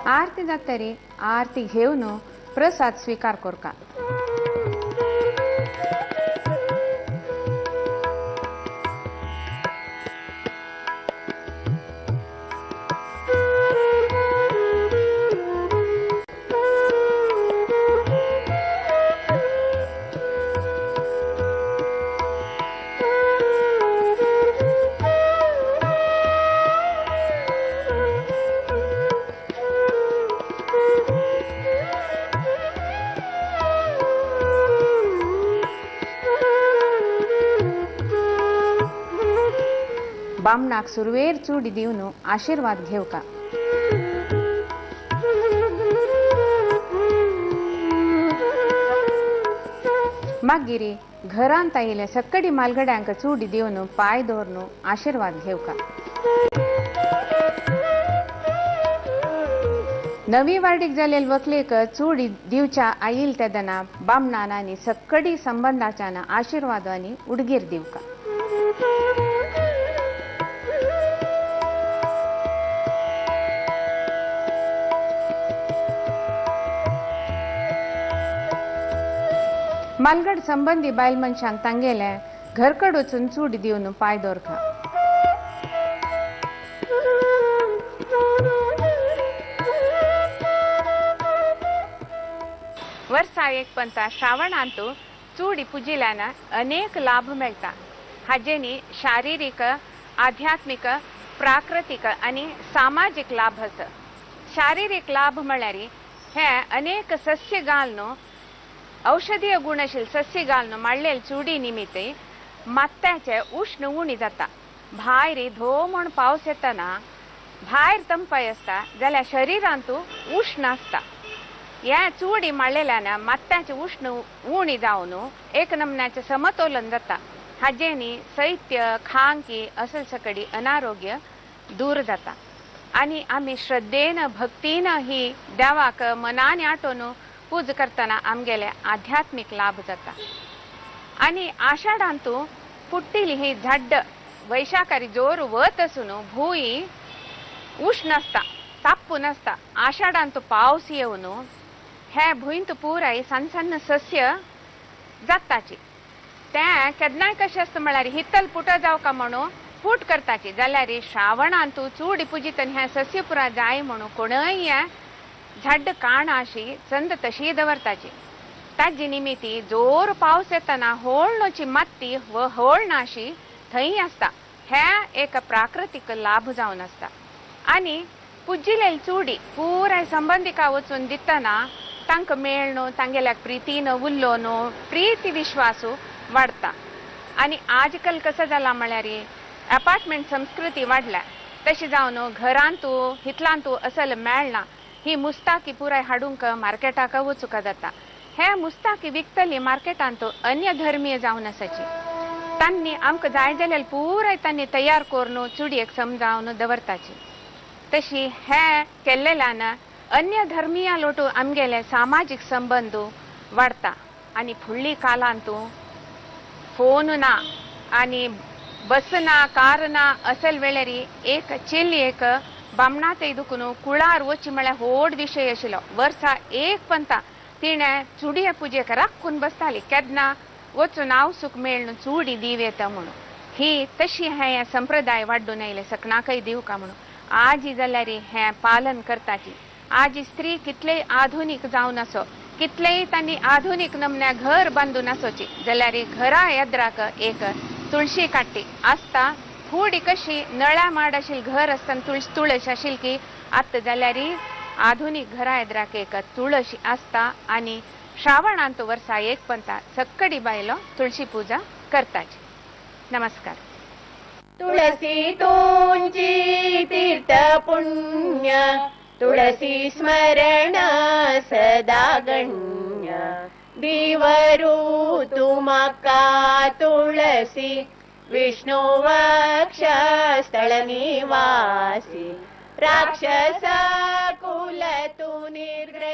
आरती जातरी आरती घेवन प्रसाद स्वीकार करका। बामणाक सुरवेर चूडी दिवन आशीर्वाद घेवका। मागिरी घरांत आयिल्ल्या सक्कडी मालगड्यांक चूडी दिवन पाय दवरून आशीर्वाद घेवका। नवी वाडीक जालेल व्हंकलेक चूडी दिवच्या आयिल तेदना बामणान आनी सक्कडी संबंधाच्यान आशीर्वादांनी उडगीर दिवका। मालगड संबंधी बायल मनशांक तांगेले घरकड वचून चूडी दिवन पाय दवरका। वर्सा एक पंता श्रावणांत चूडी पुजिल्यान अनेक लाभ मेळटा। हाजेनी शारीरिक, आध्यात्मिक, प्राकृतिक आणि सामाजिक लाभ आसा। शारीरिक लाभ म्हळ्यार हे अनेक सस्य घालून औषधीय गुणशील सस्य घालून माळलेल चूडी निमित्त मात्याचे उष्ण उणी जाता। भायर धो म्हण पावस येतना भायर तंपाय असता जाल्यार शरिरांत उष्ण असता। ह्या चूडी माळलेल्यान मात्याचे उष्ण उणी जावन एक नमन्याचे समतोलन जाता। हाजेनी शैत्य, खांकी असल सकडी अनारोग्य दूर जाता। आणि आम्ही श्रद्धेन भक्तीन ही देवाक मनाने आटोवन पूज करतना आमगेले आध्यात्मिक लाभ जाता। आणि आषाढांत फुट्टिली ही झाड्ड वैशाखारी जोर वत असून भूई उष्ण असता, तापून असता। आषाढांत पावस येवन हे भुईंत पुराय सन्न सन्न सस्य जाताची। ते केदनाय कशें आसता म्हळ्यार हितल पुटा जावका म्हणून फूट करताची। जाल्यार श्रावणांत चूडी पुजितन हे सस्य पुरा जाय म्हणून कोणय झाड्ड काण अशी चंद तशी दवरताची। ताजी निमित्ती जोर पावस येतना होळणोची माती व होळणाशी थंय असता। हे एक प्राकृतिक लाभ जावन असता। आणि पुजिल्लेली चूडी पुराय संबंधिका वचून दितना तांकां मेळनो, तांगेल्याक प्रितीन उल्लोन प्रीती विश्वास वाडता। आणि आजकाल कसं जाला म्हळ्यार अपार्टमेंट संस्कृती वाडल्या तशी जावन घरांत हितलांत असल मेळना। ही मुस्ताकी पुराय हाडूंक मार्केटाक वचूंक जाता। हे मुस्ताकी विकतली मार्केटांत अन्य धर्मीय जावन आसाची। तांणी आमकां जाय जाल्यार पुराय तांणी तयार करून चुडयेक समजावन दवरताची। तशी हे केल्लेल्यान अन्य धर्मीय लोटू आमगेले सामाजिक संबंध वाडता। आणि फुडली कालांत फोन ना आणि बस ना, कार ना असल वेळार एक चिल एक बामणात दुखून कुळार वची म्हळ्यार व्हड विशय आशिल्लो। वर्सा एक पंता तिणें चुडये पुजेक राखून बसताली केदना वचून हांव सुख मेळून चुडी दिव येता म्हणून। ही तशी हे संप्रदाय वाडून आयले सकनाकय दिवका म्हणून। आज जाल्यार हे पालन करताची। आज स्त्री कितलेय आधुनिक जावन आसो, कितलेय तांणी आधुनिक नमन्या घर बांदून आसोची जाल्यार घरा येद्राक एक तुळशी काट्टी आसता। थोडी कशी नळ्या माड आशिल्ली घर आसतना तुळस आशिल्ली की आतां जाल्यार आधुनिक घरा येद्राक एक तुळशी आसता। आणि श्रावणांत वर्सा एक पंता सक्कडी बायलो तुळशी पूजा करताची। नमस्कार। तुळसी तुंची तीर्थ पुण्य, तुळसी स्मरण सदा गण्य। दिवरू तुमका तुळसी, विष्णु वक्षस्थळ निवासी। राक्षस कुल तू निर्ग्रह